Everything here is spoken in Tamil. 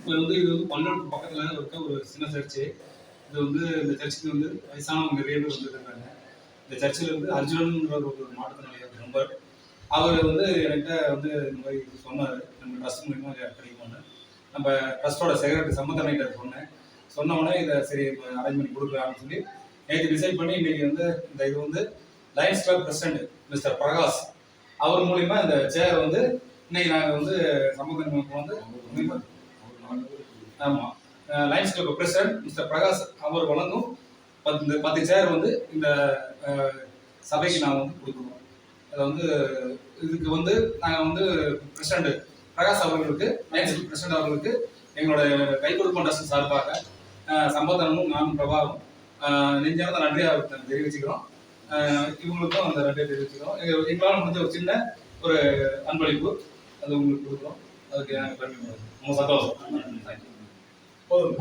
இப்போ வந்து இது வந்து பல்லூருக்கு பக்கத்தில் இருக்க ஒரு சின்ன சர்ச்சு. இது வந்து இந்த சர்ச்சுக்கு வந்து வயசானவங்க நிறைய பேர் வந்துருக்காங்க. இந்த சர்ச்சில் வந்து அர்ஜுனன்ற ஒரு மாற்றுத்திறனாளி நம்பர். அவர் வந்து என்கிட்ட வந்து இந்த மாதிரி சொன்னார், நம்ம ட்ரஸ்ட் மூலியமா கிடைக்கும்னு. நம்ம ட்ரஸ்டோட செக்ரட்டரி சம்பந்தனைகிட்ட சொன்னேன். சொன்ன உடனே இதை சரி அரேஞ்ச் பண்ணி கொடுக்கலாம்னு சொல்லி நேற்று டிசைட் பண்ணி இன்னைக்கு வந்து இந்த இது வந்து lions club president mister Prakash அவர் மூலியமா இந்த சேர் வந்து இன்னைக்கு நாங்கள் வந்து சம்பந்தம் வந்து ஆமாம் lions club president mister Prakash அவர் வழங்கும் 10 சேர் வந்து இந்த சபைக்கு நான் வந்து கொடுக்கணும். அதை வந்து இதுக்கு வந்து நாங்கள் வந்து பிரசிடென்ட் பிரகாஷ் அவர்களுக்கு லயன்ஸ் கிளப் பிரசிடென்ட் அவர்களுக்கு எங்களோட கை கொடுக்கும் ட்ரஸ்ட் சார்பாக சம்பந்தனும் நானும் பிரபாவும் நெஞ்சார்ந்த நன்றியை தெரிவிச்சுக்கிறோம். இவங்களுக்கும் அந்த நன்றியை தெரிவிச்சுக்கிறோம். எங்களால் முடிஞ்ச ஒரு சின்ன ஒரு அன்பளிப்பு அது உங்களுக்கு கொடுக்குறோம். அதுக்கு எனக்கு ரொம்ப சந்தோஷம். தேங்க்யூ. போதும்.